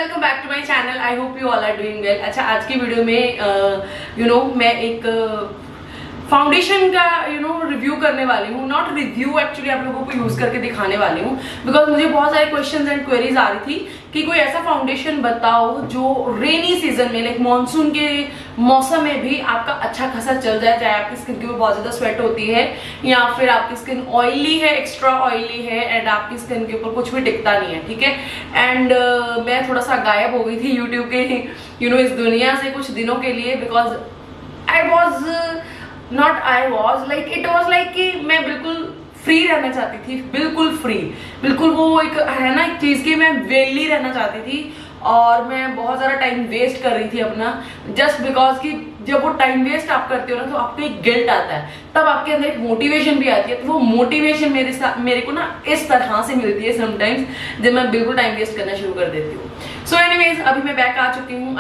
Welcome back to my channel. I hope you all are doing well. अच्छा, आज की video में मैं एक फाउंडेशन का रिव्यू करने वाली हूँ। नॉट रिव्यू, एक्चुअली आप लोगों को यूज करके दिखाने वाली हूँ, बिकॉज मुझे बहुत सारे क्वेश्चंस एंड क्वेरीज आ रही थी कि कोई ऐसा फाउंडेशन बताओ जो रेनी सीजन में, लाइक मानसून के मौसम में भी आपका अच्छा खासा चल जाए, चाहे आपकी स्किन के ऊपर बहुत ज्यादा स्वेट होती है या फिर आपकी स्किन ऑयली है, एक्स्ट्रा ऑयली है एंड आपकी स्किन के ऊपर कुछ भी टिकता नहीं है, ठीक है। एंड मैं थोड़ा सा गायब हो गई थी यूट्यूब के इस दुनिया से कुछ दिनों के लिए, because I was like it was like कि मैं बिल्कुल फ्री रहना चाहती थी, बिल्कुल फ्री, बिल्कुल वो एक है ना एक चीज की मैं वेली रहना चाहती थी। और मैं बहुत सारा टाइम वेस्ट कर रही थी अपना, जस्ट बिकॉज कि जब वो टाइम वेस्ट आप करते हो ना तो आपको एक गिल्ट आता है, तब आपके अंदर एक मोटिवेशन भी आती है। तो वो मोटिवेशन मेरे को ना इस तरह से मिलती है समटाइम्स, जब मैं बिल्कुल टाइम वेस्ट करना शुरू कर देती हूँ। सो एनीवेज, अभी मैं बैक आ चुकी हूँ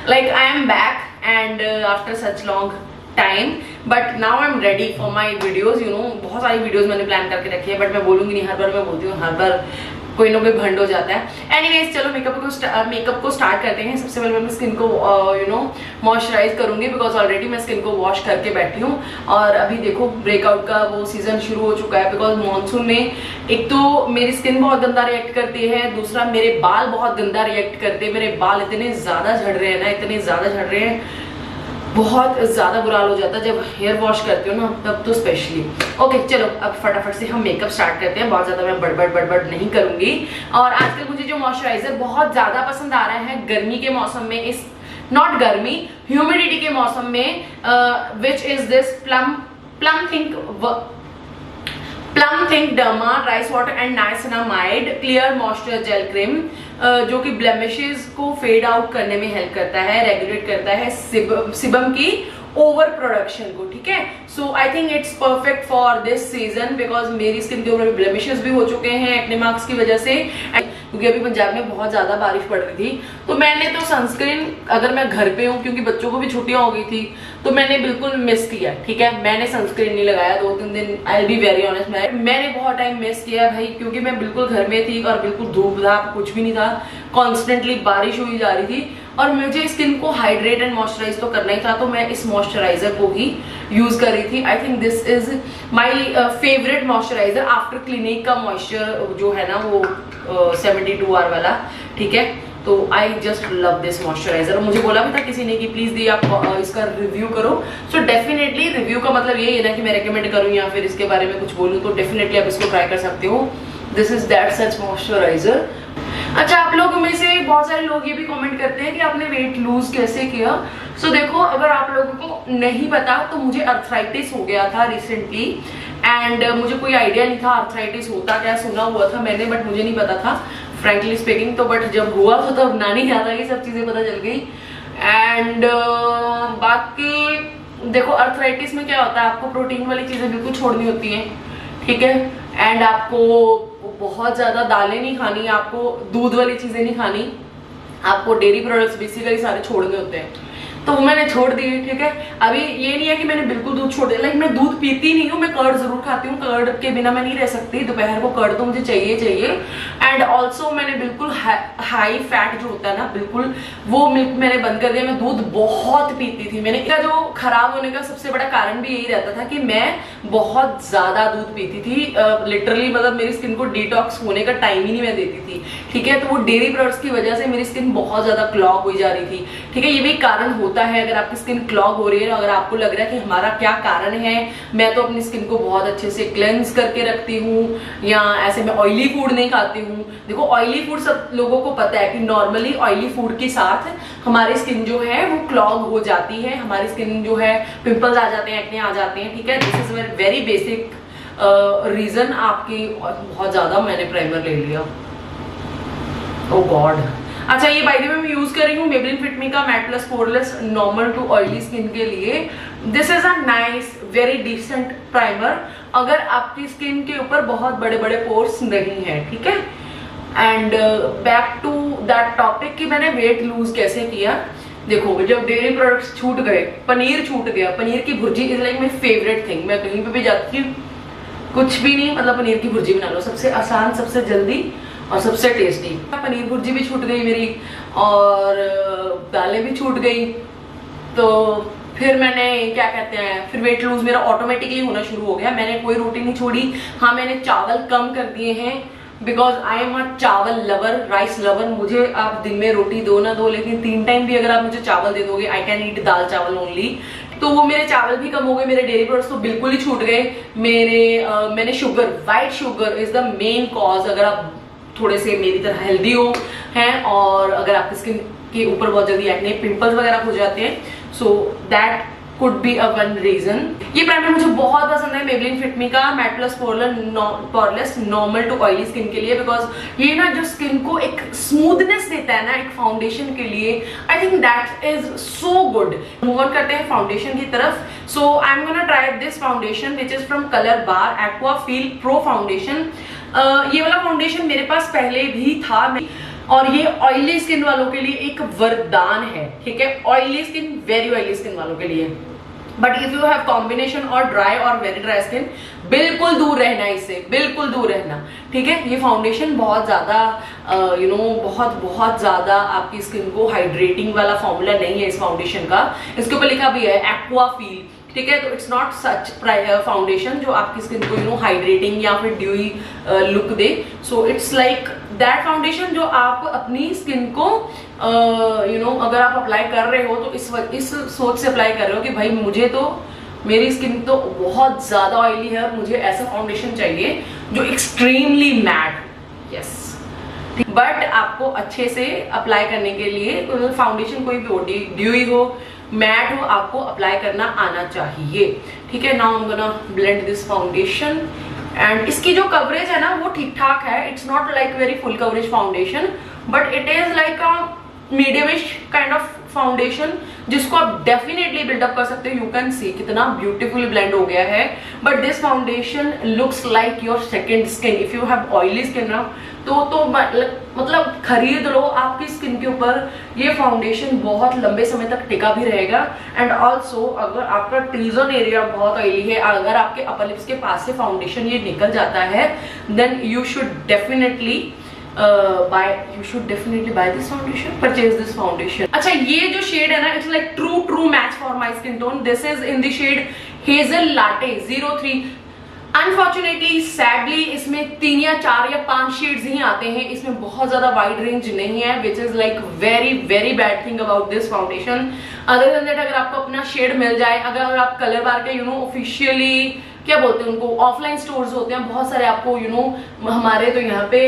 like I am back and after such long time, but now I am ready for my videos. बहुत सारी वीडियोज मैंने प्लान करके रखी है, बट मैं बोलूंगी नहीं, हर बार मैं बोलती हूँ, हर बार कोई ना कोई भंड हो जाता है। एनीवेज, चलो मेकअप को स्टार्ट करते हैं। सबसे पहले मैं स्किन को मॉइस्चराइज करूंगी, बिकॉज ऑलरेडी मैं स्किन को वॉश करके बैठी हूँ। और अभी देखो ब्रेकआउट का वो सीजन शुरू हो चुका है, बिकॉज मॉनसून में एक तो मेरी स्किन बहुत गंदा रिएक्ट करती है, दूसरा मेरे बाल बहुत गंदा रिएक्ट करते हैं। मेरे बाल इतने ज्यादा झड़ रहे हैं ना, इतने ज्यादा झड़ रहे हैं, बहुत ज्यादा बुरा हाल हो जाता है जब हेयर वॉश करती हूँ ना, तब तो स्पेशली। ओके चलो, अब फटाफट से हम मेकअप स्टार्ट करते हैं। बहुत ज्यादा मैं बड़बड़ नहीं करूंगी। और आजकल मुझे जो मॉइस्चराइजर बहुत ज्यादा पसंद आ रहा है गर्मी के मौसम में, इस नॉट गर्मी, ह्यूमिडिटी के मौसम में, which is this plum think derma rice water and niacinamide clear moisture gel cream, जो कि ब्लेमिशेस को फेड आउट करने में हेल्प करता है, रेगुलेट करता है सिबम की ओवर प्रोडक्शन को, ठीक है। So I think it's perfect for this season, because मेरी स्किन के ऊपर ब्लेमिशेस भी हो चुके हैं एक्ने मार्क्स की वजह से, क्योंकि अभी पंजाब में बहुत ज्यादा बारिश पड़ रही थी। तो मैंने तो सनस्क्रीन, अगर मैं घर पे हूँ क्योंकि बच्चों को भी छुट्टियां हो गई थी, तो मैंने बिल्कुल मिस किया, ठीक है। मैंने सनस्क्रीन नहीं लगाया 2-3 दिन, I will be very honest, मैंने बहुत टाइम मिस किया भाई, क्योंकि मैं बिल्कुल घर में थी और बिल्कुल धूप धाप कुछ भी नहीं था, कॉन्स्टेंटली बारिश हुई जा रही थी और मुझे स्किन को हाइड्रेट एंड मॉइस्चराइज तो करना ही था, तो मैं इस मॉइस्चराइजर को ही यूज कर रही थी। I think this is my favourite moisturiser after clinic का मॉइस्चर जो है ना वो 72 आवर वाला, ठीक है। तो I just love this moisturiser. मुझे बोला भी था किसी ने कि प्लीज दी आप इसका रिव्यू करो। सो डेफिनेटली रिव्यू का मतलब ये है ना कि मैं रेकमेंड करूँ या फिर इसके बारे में कुछ बोलूँ, तो डेफिनेटली आप इसको ट्राई कर सकते हो। This is that such moisturiser. अच्छा, आप लोगों में से बहुत सारे लोग ये भी कमेंट करते हैं कि आपने वेट लूज कैसे किया। सो देखो, अगर आप लोगों को नहीं पता तो मुझे अर्थराइटिस हो गया था रिसेंटली एंड मुझे कोई आइडिया नहीं था अर्थराइटिस होता क्या, सुना हुआ था मैंने बट मुझे नहीं पता था फ्रैंकली स्पीकिंग। तो बट जब हुआ तो तब नानी याद आ गई, सब चीजें पता चल गई। एंड बाकी देखो, अर्थराइटिस में क्या होता है, आपको प्रोटीन वाली चीजें बिल्कुल छोड़नी होती हैं, ठीक है। एंड आपको बहुत ज्यादा दालें नहीं खानी, आपको दूध वाली चीजें नहीं खानी, आपको डेयरी प्रोडक्ट्स बेसिकली सारे छोड़ने होते हैं, तो वो मैंने छोड़ दी, ठीक है। अभी ये नहीं है कि मैंने बिल्कुल दूध छोड़ दिया, लाइक मैं दूध पीती नहीं हूँ, मैं कर्ड जरूर खाती हूँ, कर्ड के बिना मैं नहीं रह सकती, दोपहर को कर्ड तो मुझे चाहिए। एंड ऑल्सो मैंने बिल्कुल हाई फैट जो होता है ना, बिल्कुल वो मिल्क मैंने बंद कर दिया। मैं दूध बहुत पीती थी, मैंने इसका जो खराब होने का सबसे बड़ा कारण भी यही रहता था कि मैं बहुत ज्यादा दूध पीती थी, लिटरली मतलब मेरी स्किन को डिटॉक्स होने का टाइम ही नहीं मैं देती थी, ठीक है। तो वो डेयरी प्रोडक्ट्स की वजह से मेरी स्किन बहुत ज्यादा क्लॉग हो जा रही थी, ठीक है। ये भी कारण होता है अगर आपकी स्किन क्लॉग हो रही है, अगर आपको लग रहा है कि हमारा क्या कारण है। मैं तो अपनी स्किन को बहुत अच्छे से क्लेंस करके रखती हूँ, या ऐसे मैं ऑयली फूड नहीं खाती हूँ। देखो, ऑयली फूड सब लोगों को पता है कि नॉर्मली ऑयली फूड के साथ हमारी स्किन जो है वो क्लॉग हो जाती है, हमारी स्किन जो है पिंपल्स आ जाते हैं, एक्ने आ जाते हैं, ठीक है। This is very basic reason. आपकी बहुत ज्यादा मैंने प्राइमर ले लिया, ओह गॉड। अच्छा, ये बाय द वे मैं यूज कर रही हूँ मेबेलिन फिट मी का matte plus poreless normal to oily skin के लिए। This is a nice very decent primer अगर आपकी स्किन के ऊपर बहुत बड़े बड़े पोर्स नहीं है, ठीक है। And back to that topic कि मैंने वेट लूज कैसे किया। देखो, जब डेयरी प्रोडक्ट्स छूट गए, पनीर छूट गया, पनीर की bhurji is like my favourite thing. मैं कहीं पे भी जाती हूँ, कुछ भी नहीं, मतलब पनीर की भुर्जी बना लो, सबसे आसान, सबसे जल्दी और सबसे टेस्टी। पनीर भुर्जी भी छूट गई मेरी और दालें भी छूट गई। तो फिर मैंने क्या कहते हैं, फिर वेट लूज मेरा ऑटोमेटिकली होना शुरू हो गया। मैंने कोई रोटी नहीं छोड़ी। हाँ, मैंने चावल कम कर दिए हैं बिकॉज आई एम अ चावल लवर, राइस लवर। मुझे आप दिन में रोटी दो ना दो, लेकिन 3 टाइम भी अगर आप मुझे चावल दे दोगे, आई कैन ईट दाल चावल ओनली। तो वो मेरे चावल भी कम हो गए, मेरे डेयरी प्रोडक्ट्स तो बिल्कुल ही छूट गए मैंने sugar, white sugar is the main cause. अगर आप थोड़े से मेरी तरह हेल्दी हो हैं और अगर आपकी स्किन के ऊपर बहुत जल्दी एक्ने, पिंपल्स वगैरह हो जाते हैं, so that could be a one reason. ये प्राइमर मुझे बहुत पसंद है, मेबलिन फिट मी का matte plus poreless normal to oily skin के लिए, बिकॉज ये ना जो स्किन को एक स्मूथनेस देता है ना एक फाउंडेशन के लिए, I think that is so good. Move on करते हैं फाउंडेशन की तरफ। So I am gonna try this foundation which is from Colorbar aqua feel pro foundation. ये वाला फाउंडेशन मेरे पास पहले भी था और ये ऑयली स्किन वालों के लिए एक वरदान है, ठीक है। Oily skin, very oily skin वालों के लिए। But if you have combination और ड्राई और वेरी ड्राई स्किन, बिल्कुल दूर रहना इससे, बिल्कुल दूर रहना, ठीक है। ये फाउंडेशन बहुत ज्यादा बहुत ज्यादा आपकी स्किन को हाइड्रेटिंग वाला फॉर्मूला नहीं है इस फाउंडेशन का। इसके ऊपर लिखा भी है एक्वा फील, ठीक है। तो इट्स नॉट सच फाउंडेशन जो आपकी स्किन को हाइड्रेटिंग या फिर ड्यूई लुक दे। So it's like that foundation जो आप अपनी स्किन को अगर आप अप्लाई कर रहे हो तो इस सोच से अप्लाई कर रहे हो कि भाई मुझे तो, मेरी स्किन तो बहुत ज्यादा ऑयली है और मुझे ऐसा फाउंडेशन चाहिए जो एक्सट्रीमली मैट, यस। बट आपको अच्छे से अप्लाई करने के लिए फाउंडेशन कोई भी हो, ड्यूई हो, मैट हो, आपको अप्लाई करना आना चाहिए, ठीक है। Now I am gonna blend this foundation and इसकी जो कवरेज है ना वो ठीक ठाक है। It's not like very full coverage foundation, but it is like a mediumish kind of foundation जिसको आप डेफिनेटली बिल्डअप कर सकते हो। यू कैन सी कितना ब्यूटीफुल ब्लेंड हो गया है। But this foundation looks like your second skin. If you have oily skin ना तो मतलब खरीद लो, आपकी स्किन के ऊपर ये फाउंडेशन बहुत लंबे समय तक टिका भी रहेगा। एंड ऑल्सो अगर आपका टी जोन एरिया बहुत ऑयली है, अगर आपके अपर लिप्स के पास से फाउंडेशन ये निकल जाता है, then you should definitely buy this foundation, purchase this foundation। अच्छा, ये जो शेड है ना, it's like true match for my skin tone. This is in the shade hazel latte 03। Unfortunately sadly इसमें 3 या 4 या 5 शेड्स ही आते हैं, इसमें बहुत ज्यादा वाइड रेंज नहीं है, which is like very bad thing about this foundation. Other than that, अगर आपको अपना शेड मिल जाए, अगर आप कलर बार के ऑफिशियली क्या बोलते हैं उनको, ऑफलाइन स्टोर्स होते हैं बहुत सारे आपको, हमारे तो यहाँ पे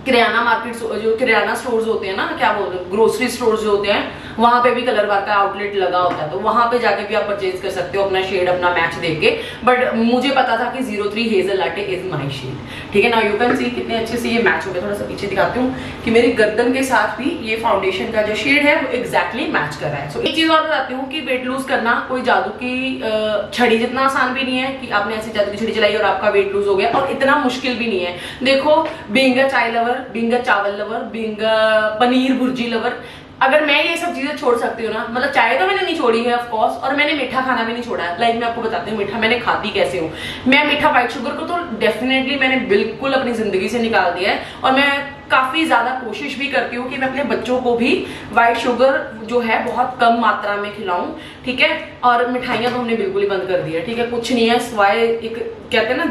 किराना मार्केट, जो किराना स्टोर्स होते हैं ना, क्या बोलते हैं, ग्रोसरी स्टोर्स जो होते हैं, वहां पे भी कलर बार का आउटलेट लगा होता है, तो वहां पे जाके भी आप परचेज कर सकते हो अपना शेड, अपना मैच देख के। बट मुझे पता था कि 03 hazel latte is my shade, ठीक है ना। यू कैन सी कितने अच्छे से ये मैच हो गया। थोड़ा सा पीछे दिखाती हूँ कि मेरी गर्दन के साथ भी ये फाउंडेशन का जो शेड है वो एग्जैक्टली मैच कर रहा है। सो एक चीज और बताती हूँ कि वेट लूज करना कोई जादू की छड़ी जितना आसान भी नहीं है कि आपने ऐसी जादू की छड़ी चलाई और आपका वेट लूज हो गया, और इतना मुश्किल भी नहीं है। देखो, बीइंग अ चाय लवर, बीइंग अ चावल lover, being a paneer bhurji lover, अगर मैं ये सब चीजें छोड़ सकती हूँ ना, मतलब चाय तो मैंने नहीं छोड़ी है ऑफ कोर्स, और मैंने मीठा खाना भी नहीं छोड़ा है। लाइक मैं आपको बताती हूँ मीठा मैंने खाती कैसे हूँ। मैं मीठा व्हाइट शुगर को तो डेफिनेटली मैंने बिल्कुल अपनी जिंदगी से निकाल दिया है, और मैं काफी ज्यादा कोशिश भी करती हूँ कि मैं अपने बच्चों को भी व्हाइट शुगर जो है बहुत कम मात्रा में खिलाऊं, ठीक है। और मिठाइयां तो हमने बिल्कुल ही बंद कर दी है, ठीक है। कुछ नहीं है सिवाय एक कहते हैं ना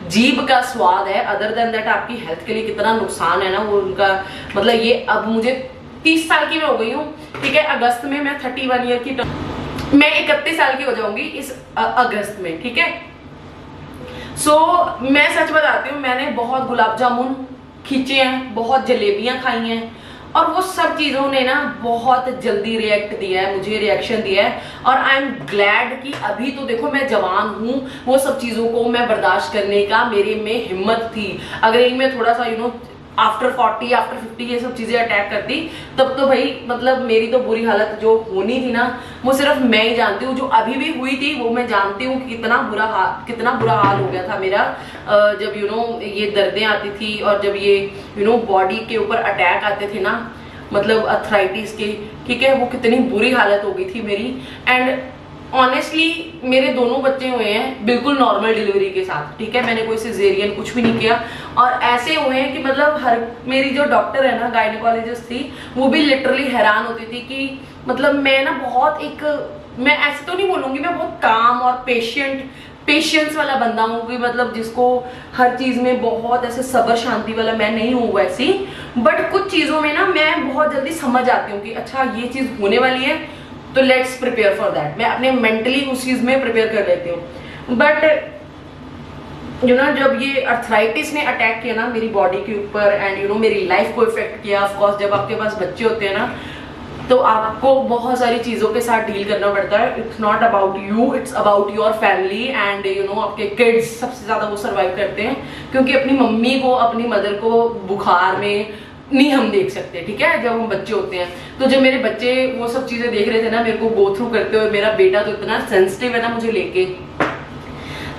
जीभ का स्वाद है। अदर देन दैट आपकी हेल्थ के लिए कितना नुकसान है ना वो उनका, मतलब ये अब मुझे 30 साल की मैं हो गई हूँ, ठीक है। अगस्त में मैं 31 ईयर की, मैं 31 साल की हो जाऊंगी इस अगस्त में, ठीक है। सो मैं सच बताती हूँ, मैंने बहुत गुलाब जामुन खींचे हैं, बहुत जलेबियां खाई हैं, और वो सब चीजों ने ना बहुत जल्दी रिएक्ट दिया है, मुझे रिएक्शन दिया है। और आई एम ग्लैड कि अभी तो देखो मैं जवान हूँ, वो सब चीजों को मैं बर्दाश्त करने का मेरे में हिम्मत थी। अगर इनमें थोड़ा सा आफ्टर 40 आफ्टर 50 ये सब चीजें अटैक करती, तब तो भाई मतलब मेरी तो बुरी हालत जो होनी थी ना, वो सिर्फ मैं ही जानती हूँ। जो अभी भी हुई थी वो मैं जानती हूँ कितना बुरा हाल हो गया था मेरा, जब ये दर्दें आती थी, और जब ये बॉडी के ऊपर अटैक आते थे ना, मतलब अर्थराइटिस के, ठीक है, वो कितनी बुरी हालत हो गई थी मेरी। एंड ऑनेस्टली मेरे दोनों बच्चे हुए हैं बिल्कुल नॉर्मल डिलीवरी के साथ, ठीक है, मैंने कोई सिजेरियन कुछ भी नहीं किया। और ऐसे हुए हैं कि मतलब हर मेरी जो डॉक्टर है ना, गायनेकोलॉजिस्ट थी, वो भी लिटरली हैरान होती थी कि मतलब मैं ना बहुत मैं ऐसे तो नहीं बोलूंगी, मैं बहुत काम और पेशेंस वाला बंदा हूँ कि मतलब जिसको हर चीज में बहुत ऐसे सब्र शांति वाला मैं नहीं हूँ वैसी, बट कुछ चीजों में ना मैं बहुत जल्दी समझ आती हूँ कि अच्छा ये चीज होने वाली है तो लेट्स प्रिपेयर फॉर दैट। मैं अपने मेंटली उस चीज में प्रिपेयर कर लेती हूँ। बट जब ये अर्थराइटिस ने अटैक किया ना मेरी बॉडी के ऊपर एंड मेरी लाइफ को इफेक्ट किया, ऑफ कोर्स जब आपके पास बच्चे होते हैं ना तो आपको बहुत सारी चीजों के साथ डील करना पड़ता है। It's not about you, it's about your family and आपके किड्स सबसे ज्यादा वो सर्वाइव करते हैं, क्योंकि अपनी मम्मी को, अपनी मदर को बुखार में नहीं हम देख सकते, ठीक है, जब हम बच्चे होते हैं। तो जब मेरे बच्चे वो सब चीजें देख रहे थे ना मेरे को गो थ्रू करते हुए, मेरा बेटा तो इतना सेंसिटिव है ना मुझे लेके,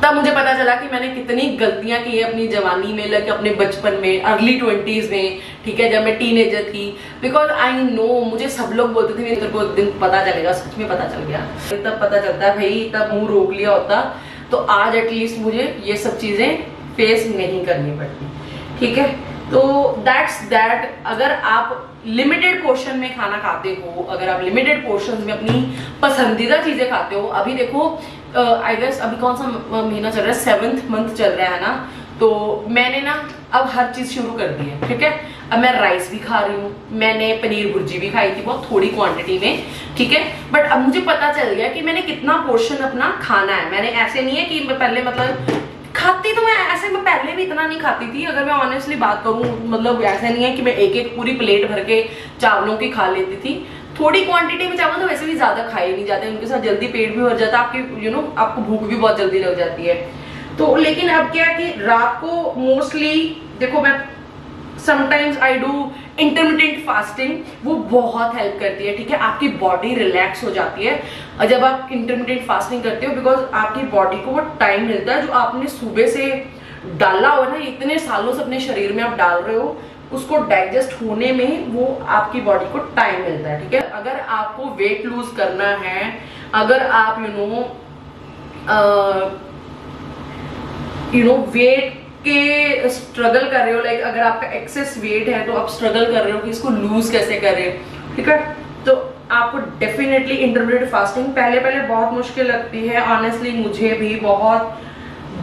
तब मुझे पता चला कि मैंने कितनी गलतियां की है अपनी जवानी में, लगे अपने बचपन में, अर्ली 20s में, ठीक है, जब मैं टीनेजर थी। बिकॉज आई नो, मुझे सब लोग बोलते थे मेरे को एक दिन पता चलेगा, सच में पता चल गया। तब पता चलता है भाई, तब मुंह रोक लिया होता तो आज एटलीस्ट मुझे ये सब चीजें फेस नहीं करनी पड़ती, ठीक है। तो दैट अगर आप लिमिटेड पोर्शन में खाना खाते हो, अगर आप लिमिटेड पोर्शन में अपनी पसंदीदा चीजें खाते हो, अभी देखो आई गेस अभी कौन सा महीना चल रहा है, 7th मंथ चल रहा है ना, तो मैंने ना अब हर चीज शुरू कर दी है, ठीक है। अब मैं राइस भी खा रही हूँ, मैंने पनीर भुर्जी भी खाई थी बहुत थोड़ी क्वांटिटी में, ठीक है, बट अब मुझे पता चल गया कि मैंने कितना पोर्शन अपना खाना है। मैंने ऐसे नहीं है कि मैं पहले मतलब खाती तो मैं ऐसे, मैं पहले भी इतना नहीं खाती थी, अगर मैं ऑनेस्टली बात करूं, मतलब ऐसा नहीं है कि मैं एक पूरी प्लेट भर के चावलों की खा लेती थी। थोड़ी क्वांटिटी में चावल तो वैसे भी ज्यादा खाए नहीं जाते, उनके साथ जल्दी पेट भी भर जाता है, आपकी आपको भूख भी बहुत जल्दी लग जाती है। तो लेकिन अब क्या है कि रात को मोस्टली देखो, मैं sometimes I do intermittent fasting, वो बहुत हेल्प करती है, ठीक है, आपकी बॉडी रिलैक्स हो जाती है जब आप इंटरमिटेंट फास्टिंग करते हो, बिकॉज आपकी बॉडी को वो टाइम मिलता है जो आपने सुबह से डाला हो ना, इतने सालों से अपने शरीर में आप डाल रहे हो, उसको डाइजेस्ट होने में वो आपकी बॉडी को टाइम मिलता है, ठीक है। अगर आपको वेट लूज करना है, अगर आप वेट के स्ट्रगल कर रहे हो, लाइक अगर आपका एक्सेस वेट है तो आप स्ट्रगल कर रहे हो कि इसको लूज कैसे करें, ठीक है, तो आपको डेफिनेटली इंटरमिटेंट फास्टिंग पहले बहुत मुश्किल लगती है, ऑनेस्टली मुझे भी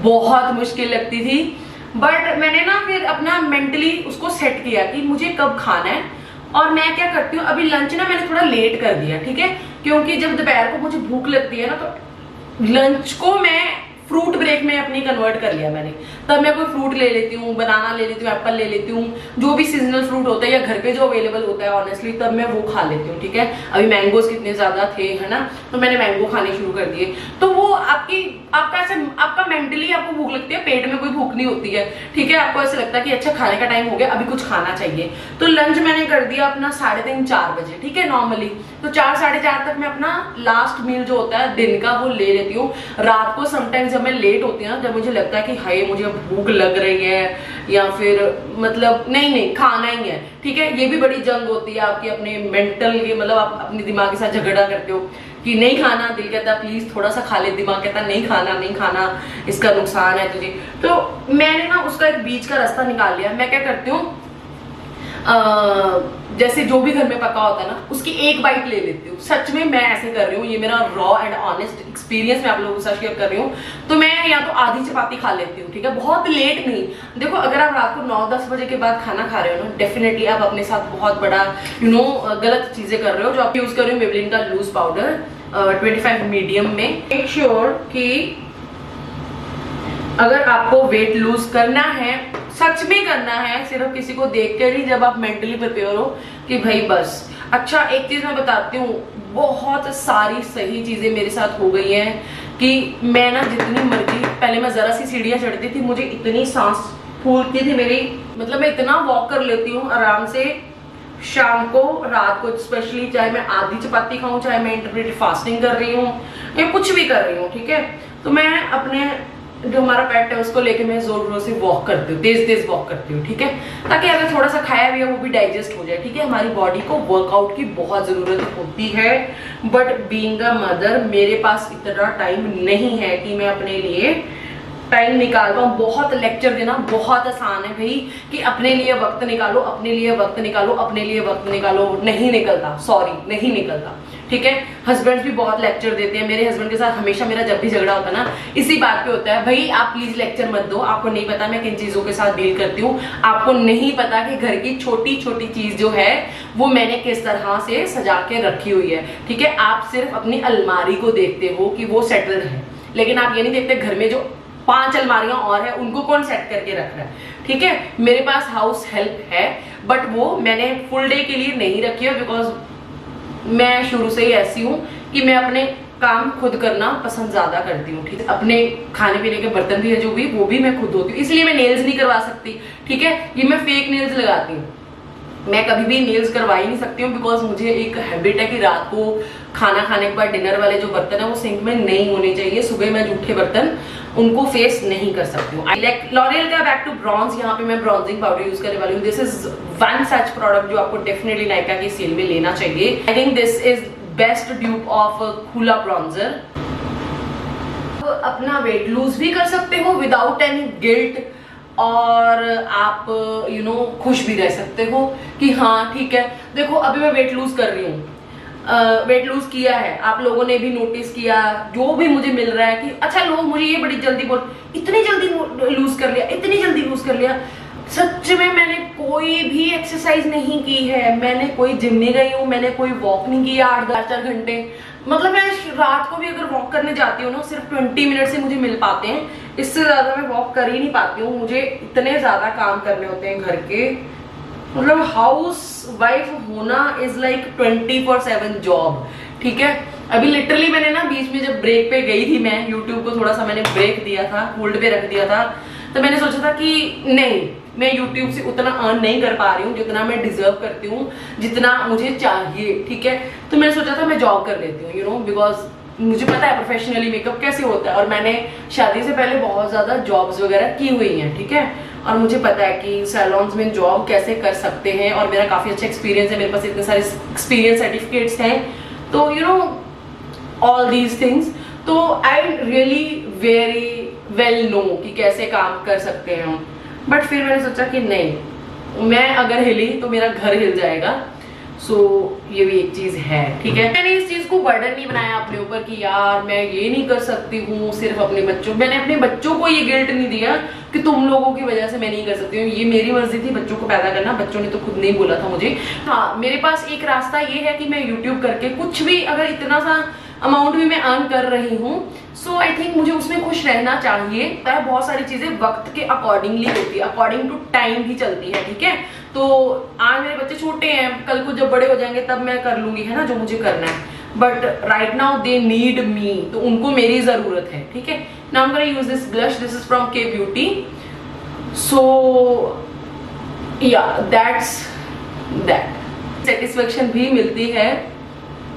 बहुत मुश्किल लगती थी, बट मैंने ना फिर अपना मेंटली उसको सेट किया कि मुझे कब खाना है। और मैं क्या करती हूँ, अभी लंच ना मैंने थोड़ा लेट कर दिया, ठीक है, क्योंकि जब दोपहर को मुझे भूख लगती है ना तो लंच को मैं फ्रूट ब्रेक में अपनी कन्वर्ट कर लिया मैंने। तब मैं कोई फ्रूट ले लेती हूँ, बनाना ले लेती हूँ, एप्पल ले लेती हूँ, जो भी सीजनल फ्रूट होता है या घर पे जो अवेलेबल होता है ऑनेस्टली, तब मैं वो खा लेती हूँ, ठीक है। अभी मैंगोज कितने ज्यादा थे, है ना, तो मैंने मैंगो खाने शुरू कर दिए। तो वो आपका मेंटली आपको भूख लगती है, पेट में कोई भूख नहीं होती है, ठीक है, आपको ऐसा लगता है कि अच्छा खाने का टाइम हो गया, अभी कुछ खाना चाहिए। तो लंच मैंने कर दिया अपना 3:30-4 बजे, ठीक है, नॉर्मली तो 4-4:30 तक मैं अपना लास्ट मील जो होता है दिन का वो ले लेती हूँ। रात को समटाइम्स जब मैं लेट होती हूँ, जब मुझे लगता है कि हाय मुझे भूख लग रही है या फिर मतलब नहीं खाना ही है, ठीक है, ये भी बड़ी जंग होती है आपकी अपने मेंटल की, मतलब आप अपने दिमाग के साथ झगड़ा करते हो कि नहीं खाना, दिल कहता है प्लीज थोड़ा सा खा ले, दिमाग कहता है नहीं खाना इसका नुकसान है तुझे। तो मैंने ना उसका एक बीच का रास्ता निकाल लिया। मैं क्या करती हूँ, जैसे जो भी घर में पका होता है ना उसकी एक बाइट ले लेती हूँ। सच में मैं ऐसे कर रही हूँ, ये मेरा रॉ एंड ऑनेस्ट एक्सपीरियंस मैं आप लोगों के साथ शेयर कर रही हूँ। तो मैं या तो आधी चपाती खा लेती हूँ, ठीक है, बहुत लेट नहीं। देखो अगर आप रात को 9-10 बजे के बाद खाना खा रहे हो ना, डेफिनेटली आप अपने साथ बहुत बड़ा गलत चीजें कर रहे हो। जो आप यूज कर रहे हो मेबलिन का लूज पाउडर 25 मीडियम में, मेक श्योर कि अगर आपको वेट लूज करना है, सच में करना है, सिर्फ किसी को देख कर ही, जब आप मेंटली प्रिपेयर हो कि भाई बस। अच्छा एक चीज मैं बताती हूँ, बहुत सारी सही चीजें मेरे साथ हो गई हैं कि मैं ना जितनी मर्जी, पहले मैं जरा सी सीढ़ियां चढ़ती थी मुझे इतनी सांस फूलती थी मेरी, मतलब मैं इतना वॉक कर लेती हूँ आराम से शाम को, रात को स्पेशली, चाहे मैं आधी चपाती खाऊं, चाहे मैं इंटरमिटेंट फास्टिंग कर रही हूँ या कुछ भी कर रही हूँ, ठीक है। तो मैं अपने जो हमारा पेट है उसको लेके मैं जोर जोर से वॉक करती हूँ, तेज तेज वॉक करती हूँ, ठीक है, ताकि अगर थोड़ा सा खाया भी है वो भी डाइजेस्ट हो जाए, ठीक है। हमारी बॉडी को वर्कआउट की बहुत जरूरत होती है, बट बीइंग अ मदर मेरे पास इतना टाइम नहीं है कि मैं अपने लिए टाइम निकाल पाऊँ। बहुत लेक्चर देना बहुत आसान है भाई कि अपने लिए वक्त निकालो, अपने लिए वक्त निकालो, अपने लिए वक्त निकालो, नहीं निकलता, सॉरी नहीं निकलता, ठीक है। हस्बैंड्स भी बहुत लेक्चर देते हैं। मेरे हस्बैंड के साथ हमेशा मेरा जब भी झगड़ा होता है ना, इसी बात पे होता है, भाई आप प्लीज लेक्चर मत दो, आपको नहीं पता मैं किन चीजों के साथ डील करती हूँ, आपको नहीं पता कि घर की छोटी छोटी चीज जो है वो मैंने किस तरह से सजा के रखी हुई है, ठीक है। आप सिर्फ अपनी अलमारी को देखते हो कि वो सेटल्ड है, लेकिन आप ये नहीं देखते घर में जो 5 अलमारियां और है उनको कौन सेट करके रख रहा है, ठीक है। मेरे पास हाउस हेल्प है, बट वो मैंने फुल डे के लिए नहीं रखी है, बिकॉज मैं शुरू से ही ऐसी हूँ कि मैं अपने काम खुद करना पसंद ज्यादा करती हूँ, ठीक है। अपने खाने पीने के बर्तन भी है जो भी, वो भी मैं खुद धोती हूँ, इसलिए मैं नेल्स नहीं करवा सकती, ठीक है। ये मैं फेक नेल्स लगाती हूँ, मैं कभी भी नेल्स करवा ही नहीं सकती हूँ, बिकॉज मुझे एक हैबिट है कि रात को खाना खाने के बाद डिनर वाले जो बर्तन है वो सिंक में नहीं होने चाहिए। सुबह मैं जूठे बर्तन उनको फेस नहीं कर सकती हूँ। लॉरियल का बैक टू ब्रॉन्ज, यहाँ पे मैं ब्रॉन्जिंग पाउडर यूज करने वाली हूँ। This is one such product जो आपको डेफिनेटली नायका की सेल में लेना चाहिए। I think this is best dupe of खुला ब्रॉन्जर। अपना वेट लूज भी कर सकते हो विदाउट एनी गिल्ट, और आप यू नो खुश भी रह सकते हो कि हाँ ठीक है। देखो अभी मैं वेट लूज कर रही हूँ, वेट लूज किया है, आप लोगों ने भी नोटिस किया, जो भी मुझे मिल रहा है कि अच्छा लोग मुझे ये बड़ी जल्दी बोल, इतनी जल्दी लूज कर लिया, इतनी जल्दी लूज कर लिया। सच में मैंने कोई भी एक्सरसाइज नहीं की है, मैंने कोई जिम नहीं गई हूँ, मैंने कोई वॉक नहीं किया 8-4 घंटे। मतलब मैं रात को भी अगर वॉक करने जाती हूँ ना, सिर्फ 20 मिनट से मुझे मिल पाते हैं, इससे ज्यादा मैं वॉक कर ही नहीं पाती हूँ। मुझे इतने ज्यादा काम करने होते हैं घर के, मतलब हाउस वाइफ होना इज लाइक 24/7 जॉब, ठीक है। अभी लिटरली मैंने ना बीच में जब ब्रेक पे गई थी, मैं यूट्यूब को थोड़ा सा मैंने ब्रेक दिया था, होल्ड पे रख दिया था, तो मैंने सोचा था कि नहीं, मैं यूट्यूब से उतना अर्न नहीं कर पा रही हूँ जितना मैं डिजर्व करती हूँ, जितना मुझे चाहिए, ठीक है। तो मैंने सोचा था मैं जॉब कर लेती हूँ, यू नो, बिकॉज मुझे पता है प्रोफेशनली मेकअप कैसे होता है, और मैंने शादी से पहले बहुत ज्यादा जॉब्स वगैरह की हुई हैं, ठीक है। और मुझे पता है कि सैलून्स में जॉब कैसे कर सकते हैं, और मेरा काफी अच्छा एक्सपीरियंस है, मेरे पास इतने सारे एक्सपीरियंस सर्टिफिकेट्स हैं, तो you know all these things. तो I really very well know कि कैसे काम कर सकते हैं हम। बट फिर मैंने सोचा कि नहीं, मैं अगर हिली तो मेरा घर हिल जाएगा। सो ये भी एक चीज है, ठीक है। मैंने इस चीज को बर्डन नहीं बनाया अपने ऊपर कि यार मैं ये नहीं कर सकती हूँ सिर्फ अपने बच्चों, मैंने अपने बच्चों को ये गिल्ट नहीं दिया कि तुम लोगों की वजह से मैं नहीं कर सकती हूँ। ये मेरी मर्जी थी बच्चों को पैदा करना, बच्चों ने तो खुद नहीं बोला था मुझे। हाँ, मेरे पास एक रास्ता ये है कि मैं यूट्यूब करके कुछ भी, अगर इतना सा अमाउंट भी मैं अर्न कर रही हूँ, सो आई थिंक मुझे उसमें खुश रहना चाहिए। बहुत सारी चीजें वक्त के अकॉर्डिंगली होती है, अकॉर्डिंग टू टाइम ही चलती है, ठीक है। तो आज मेरे बच्चे छोटे हैं, कल को जब बड़े हो जाएंगे तब मैं कर लूंगी, है ना, जो मुझे करना है। But right now they need me, तो उनको मेरी जरूरत है, ठीक है। Now I am gonna use this blush, this is from के ब्यूटी। सो या दैट्स दैट। सेटिस्फेक्शन भी मिलती है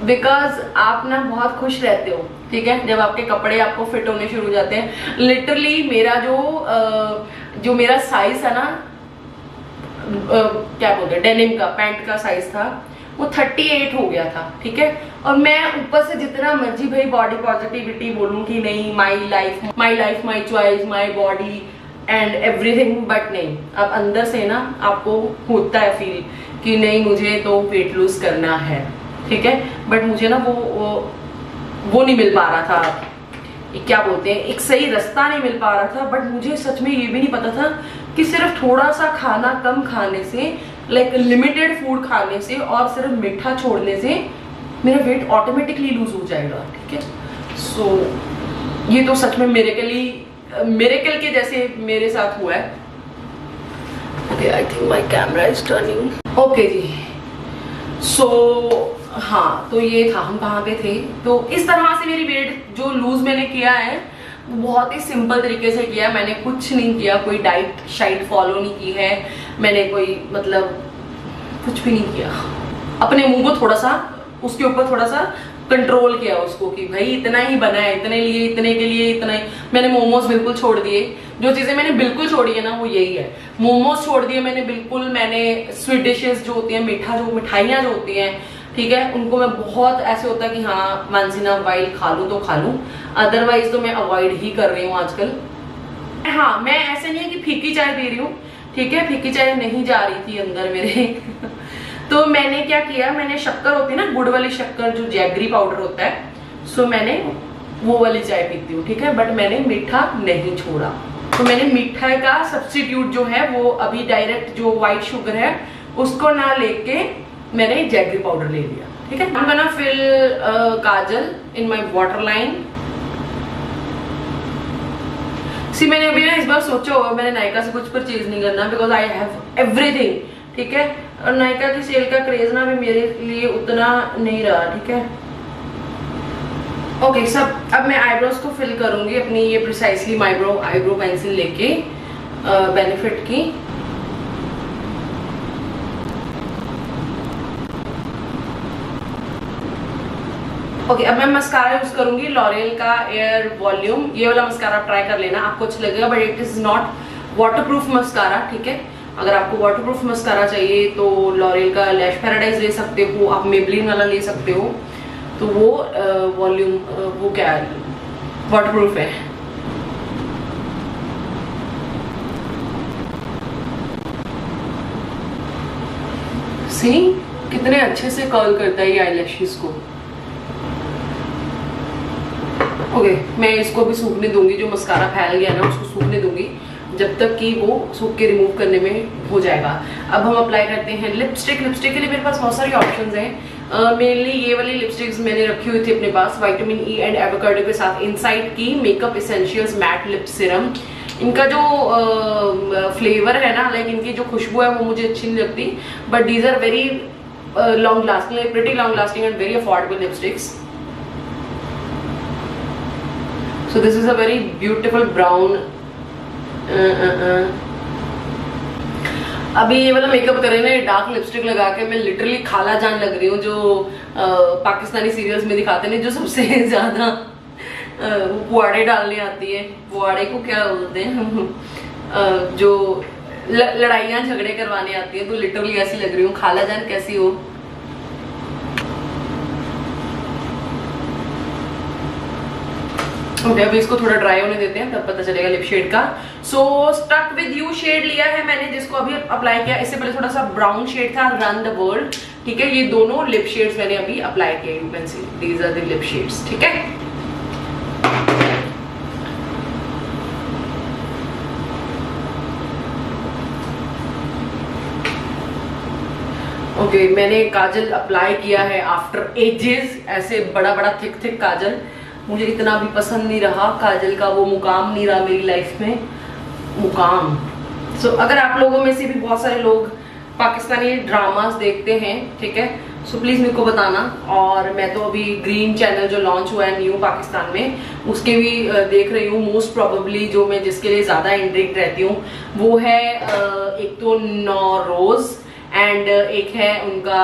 बिकॉज आप ना बहुत खुश रहते हो, ठीक है, जब आपके कपड़े आपको फिट होने शुरू हो जाते हैं। लिटरली मेरा जो मेरा साइज है ना, क्या बोलते हैं, डेनिम का पैंट का साइज था, वो 38 हो गया था, ठीक है। और मैं ऊपर से जितना मर्जी भाई बॉडी पॉजिटिविटी बोलूं कि नहीं, my life my choice, my body and everything, but नहीं, अब अंदर से ना आपको होता है फील कि नहीं मुझे तो वेट लूज करना है, ठीक है। बट मुझे ना वो नहीं मिल पा रहा था, क्या बोलते हैं, एक सही रास्ता नहीं मिल पा रहा था। बट मुझे सच में ये भी नहीं पता था कि सिर्फ थोड़ा सा खाना कम खाने से, लाइक लिमिटेड फूड खाने से और सिर्फ मीठा छोड़ने से मेरा वेट ऑटोमेटिकली लूज हो जाएगा, ठीक है। सो ये तो सच में मिरेकल के जैसे मेरे साथ हुआ है। Okay, I think my camera is turning. Okay जी, सो हाँ, तो ये था, हम कहाँ पे थे। तो इस तरह से मेरी वेट जो लूज मैंने किया है बहुत ही सिंपल तरीके से किया है, मैंने कुछ नहीं किया, कोई डाइट शाइट फॉलो नहीं की है मैंने, कोई मतलब कुछ भी नहीं किया। अपने मुंह को थोड़ा सा, उसके ऊपर थोड़ा सा कंट्रोल किया उसको कि भाई इतना ही बना है, इतने लिए, इतने के लिए इतना ही। मैंने मोमोज बिल्कुल छोड़ दिए। जो चीजें मैंने बिल्कुल छोड़ी है ना वो यही है, मोमोज छोड़ दिए मैंने बिल्कुल। मैंने स्वीट डिशेस जो होती है, मीठा जो मिठाइयाँ जो होती हैं, ठीक है, उनको मैं बहुत ऐसे होता है कि हाँ वंस इन अ वाइल खा लूँ तो खा लूँ, अदरवाइज तो मैं अवॉइड ही कर रही हूँ आजकल। हाँ, मैं ऐसे नहीं है कि फीकी चाय पी रही हूँ, ठीक है, फीकी चाय नहीं जा रही थी अंदर मेरे तो मैंने क्या किया, मैंने शक्कर होती है ना, गुड़ वाली शक्कर जो जैगरी पाउडर होता है, सो मैंने वो वाली चाय पीती हूँ, ठीक है, बट मैंने मीठा नहीं छोड़ा। तो मैंने मीठा का सब्स्टिट्यूट जो है वो अभी डायरेक्ट जो व्हाइट शुगर है उसको ना लेके मैंने जैगरी पाउडर ले लिया, ठीक है। I'm gonna fill kajal in my water line. See मैंने अभी ना इस बार सोचा होगा मैंने नायका से कुछ परचेज नहीं करना, बिकॉज आई हैव एवरीथिंग, ठीक है। और नायका की सेल का क्रेज ना अभी मेरे लिए उतना नहीं रहा, ठीक है। ओके सब, अब मैं आईब्रोज को फिल करूंगी अपनी ये प्रिसाइसली आईब्रो पेंसिल लेके बेनिफिट की। ओके, अब मैं मस्कारा यूज करूंगी लॉरियल का एयर वॉल्यूम। ये वाला मस्कारा आप ट्राई कर लेना, आपको अच्छा लगेगा, but it is not waterproof mascara, ठीक है। अगर आपको वाटरप्रूफ मस्कारा चाहिए तो लॉरियल का लैश पैराडाइज ले सकते हो, आप मेबलिन वाला ले सकते हो, तो वो वॉल्यूम वो क्या है, वाटरप्रूफ है। सी कितने अच्छे से कर्ल करता है ये आईलैशेस को। ओके, मैं इसको भी सूखने दूंगी, जो मस्कारा फैल गया ना उसको सूखने दूंगी जब तक कि वो सूख के रिमूव करने में हो जाएगा। अब हम अप्लाई करते हैं लिपस्टिक। लिपस्टिक के लिए मेरे पास बहुत सारी ऑप्शंस हैं। मेनली ये वाली लिपस्टिक्स मैंने रखी हुई थी अपने पास, विटामिन ई एंड एवोकाडो के साथ, इनसाइड की makeup essentials mat lip Siram. इनका जो फ्लेवर है ना, लाइक इनकी जो खुशबू है वो मुझे अच्छी नहीं लगती, but these are very long lasting, pretty long lasting and very affordable lipsticks. So this is a very beautiful brown। अभी ये वाला मेकअप करे ना, डार्क लिपस्टिक लगा के मैं लिटरली खाला जान लग रही हूँ, जो पाकिस्तानी सीरियल्स में दिखाते हैं, जो सबसे ज्यादा पुआड़े डालने आती है। पुआड़े को क्या बोलते हैं जो लड़ाइयाँ झगड़े करवाने आती है, तो लिटरली ऐसी लग रही हूँ। खाला जान कैसी हो। ओके, अभी इसको थोड़ा ड्राई होने देते हैं, तब पता चलेगा लिप शेड का। सो स्टक विद यू शेड लिया है मैंने, जिसको अभी अप्लाई किया। इससे पहले थोड़ा सा ब्राउन शेड था, रन द वर्ल्ड, ठीक है। ये दोनों लिप शेड्स मैंने अभी अप्लाई किए, you can see these are the lip shades, ठीक है। ओके, मैंने काजल अप्लाई किया है आफ्टर एजेस, ऐसे बड़ा बड़ा थिक काजल। मुझे इतना भी पसंद नहीं रहा काजल का, वो मुकाम नहीं रहा मेरी लाइफ में, मुकाम। सो अगर आप लोगों में से भी बहुत सारे लोग पाकिस्तानी ड्रामास देखते हैं, ठीक है, सो प्लीज़ मेरे को बताना। और मैं तो अभी ग्रीन चैनल जो लॉन्च हुआ है न्यू पाकिस्तान में, उसके भी देख रही हूँ। मोस्ट प्रोबेबली जो मैं जिसके लिए ज़्यादा इंट्रिग्ड रहती हूँ वो है एक तो नौरोज़ एंड एक है उनका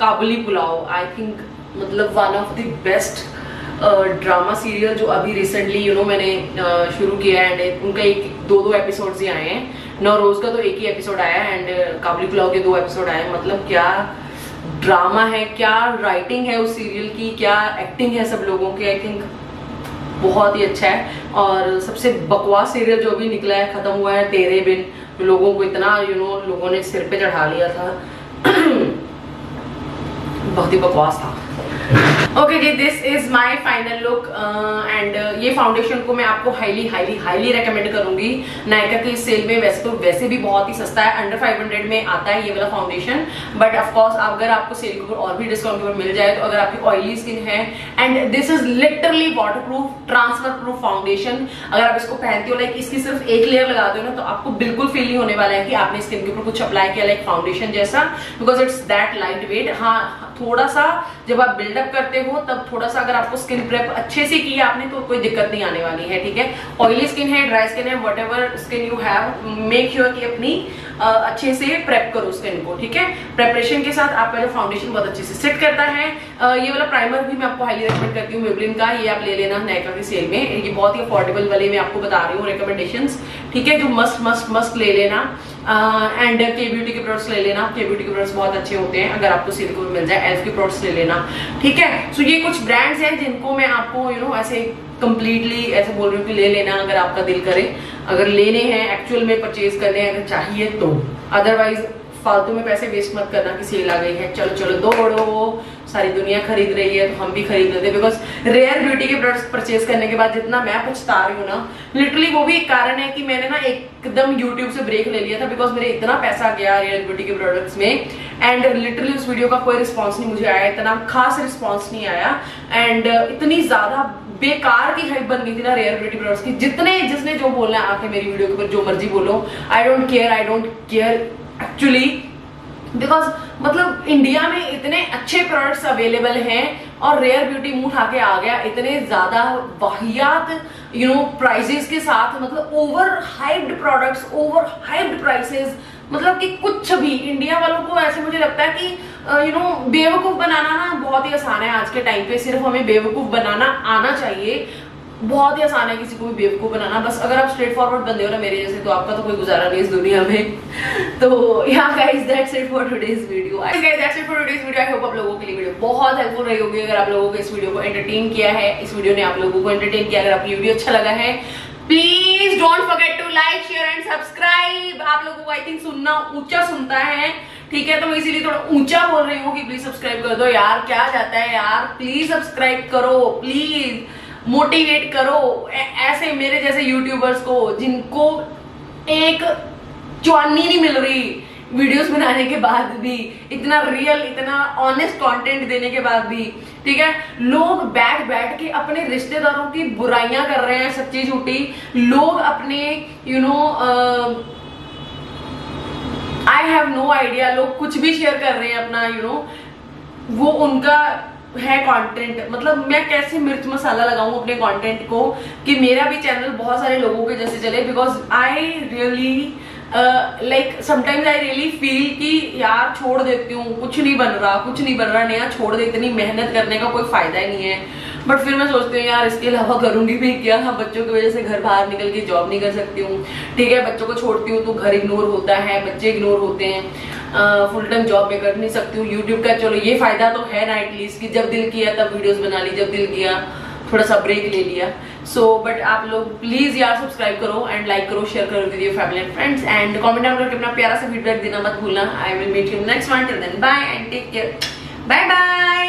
काबुली पुलाव। आई थिंक मतलब one of the best drama serial जो अभी रिसेंटली मैंने शुरू किया है, एंड उनका एक दो एपिसोड्स ही आए हैं। नौरोज का तो एक ही एपिसोड आया है एंड काबुली पुलाव के 2 एपिसोड आए। मतलब क्या ड्रामा है, क्या राइटिंग है उस सीरियल की, क्या एक्टिंग है सब लोगों की। आई थिंक बहुत ही अच्छा है। और सबसे बकवास सीरियल जो अभी निकला है, खत्म हुआ है, तेरे बिन, लोगों को इतना लोगों ने सिर पे चढ़ा लिया था बहुत ही बकवास था। ओके जी, this is my final look एंड ये फाउंडेशन को मैं आपको हाईली हाईली हाईली रेकमेंड करूंगी। नायका की सेल में वैसे तो वैसे भी बहुत ही सस्ता है, अंडर 500 में आता है ये वाला फाउंडेशन। बट ऑफकोर्स अगर आपको सेल के ऊपर और भी डिस्काउंट के ऊपर मिल जाए, तो अगर आपकी ऑयली स्किन है, and this is literally water proof, transfer proof foundation. अगर आप इसको पहनते हो, लाइक इसकी सिर्फ एक लेयर लगाते हो ना, तो आपको बिल्कुल फील नहीं होने वाला है कि आपने स्किन के ऊपर कुछ अप्लाई किया लाइक फाउंडेशन जैसा, because it's that light weight. हाँ, थोड़ा सा जब आप बिल्डअप करते हो तब थोड़ा सा अगर आपको स्किन प्रेप अच्छे से की आपने, तो कोई दिक्कत नहीं आने वाली है, ठीक है। ऑयली स्किन है, ड्राई स्किन है, whatever skin you have, make sure कि अपनी अच्छे से प्रेप करो स्किन को, ठीक है। प्रेपरेशन के साथ आपका जो फाउंडेशन बहुत अच्छे से सेट करता है। ये वाला प्राइमर भी मैं आपको हाईली रेकमेंड करती हूँ मेबलिन का, ये आप ले लेना नायका की सेल में, ये बहुत ही अफोर्डेबल वाले में आपको बता रही हूँ रिकमेंडेशंस, ठीक है, जो मस्ट मस्ट मस्ट ले लेना। एंड के ब्यूटी के प्रोडक्ट्स ले लेना, के ब्यूटी के प्रोडक्ट्स बहुत अच्छे होते हैं, अगर आपको सेल को मिल जाए एल्फ के प्रोडक्ट्स ले लेना, ठीक है। सो ये कुछ ब्रांड्स हैं जिनको मैं आपको ऐसे कंप्लीटली ऐसे बोल रही हूँ कि ले लेना अगर आपका दिल करे, अगर लेने हैं एक्चुअल में परचेज करने हैं अगर चाहिए तो, अदरवाइज फालतू में पैसे वेस्ट मत करना कि सेल आ गई है चलो चलो दौड़ो, सारी दुनिया खरीद रही है तो हम भी खरीद लेते। बिकॉज रेयर ब्यूटी के प्रोडक्ट्स परचेज करने के बाद जितना मैं पछता रही हूँ ना, लिटरली वो भी एक कारण है कि मैंने ना एकदम यूट्यूब से ब्रेक ले लिया था, बिकॉज मेरे इतना पैसा गया रेयर ब्यूटी के प्रोडक्ट्स में, एंड लिटरली उस वीडियो का कोई रिस्पॉन्स नहीं मुझे आया, इतना खास रिस्पॉन्स नहीं आया, एंड इतनी ज्यादा बेकार की हाइप बन गई थी ना रेयर ब्यूटी प्रोडक्ट्स की। जिसने जो बोलना है आके मेरी वीडियो के ऊपर जो मर्जी बोलो, I don't care actually, because मतलब इंडिया में इतने अच्छे प्रोडक्ट्स अवेलेबल हैं और रेयर ब्यूटी मुंह उठा के आ गया इतने ज्यादा वाहियात प्राइसेस के साथ, मतलब over hyped products, over hyped prices, मतलब कि कुछ भी इंडिया वालों को ऐसे मुझे लगता है कि बेवकूफ बनाना ना बहुत ही आसान है आज के टाइम पे, सिर्फ हमें बेवकूफ बनाना आना चाहिए, बहुत ही आसान है किसी को भी बेवकूफ बनाना, बस अगर आप स्ट्रेट फॉरवर्ड बंदे हो ना मेरे जैसे तो आपका तो कोई गुजारा नहीं इस दुनिया में। तो yeah guys, that's it for today's video. That's it for today's video. I hope आप लोगों के लिए वीडियो बहुत हेल्पफुल रही होगी, अगर आप लोगों को इस वीडियो को एंटरटेन किया है, इस वीडियो ने आप लोगों को एंटरटेन किया, अगर आपको वीडियो अच्छा लगा है please don't forget to like share and subscribe. आप लोगों को आई थिंक सुनना ऊंचा सुनता है, ठीक है, तो मैं इसीलिए थोड़ा ऊंचा बोल रही हूँ कि प्लीज सब्सक्राइब कर दो यार, क्या जाता है यार, प्लीज सब्सक्राइब करो, प्लीज मोटिवेट करो ऐसे मेरे जैसे यूट्यूबर्स को जिनको एक चौनी नहीं मिल रही वीडियोस बनाने के बाद भी, इतना रियल इतना ऑनेस्ट कंटेंट देने के बाद भी, ठीक है। लोग बैठ के अपने रिश्तेदारों की बुराइयां कर रहे हैं, सच्ची झूठी, लोग अपने आई हैव नो आइडिया, लोग कुछ भी शेयर कर रहे हैं अपना वो उनका है कंटेंट, मतलब मैं कैसे मिर्च मसाला लगाऊं अपने कंटेंट को कि मेरा भी चैनल बहुत सारे लोगों के जैसे चले, because I really like sometimes I really feel कि यार छोड़ देती हूँ, कुछ नहीं बन रहा नया, छोड़ दे, इतनी मेहनत करने का कोई फायदा ही नहीं है। बट फिर मैं सोचती हूँ यार इसके अलावा करूंगी भी क्या, बच्चों की वजह से घर बाहर निकल के जॉब नहीं कर सकती हूँ, ठीक है, बच्चों को छोड़ती हूँ तो घर इग्नोर होता है, बच्चे इग्नोर होते हैं, फुल टाइम जॉब में कर नहीं सकती हूँ। यूट्यूब का चलो ये फायदा तो है ना एटलीस्ट कि जब दिल किया तब वीडियोस बना ली, जब दिल किया थोड़ा सा ब्रेक ले लिया। सो बट आप लोग प्लीज यार सब्सक्राइब करो एंड लाइक करो, शेयर करो with your family and friends, and comment down करके अपना प्यारा सा फीडबैक देना मत भूलना। I will meet you next one, till then bye and take care, bye bye.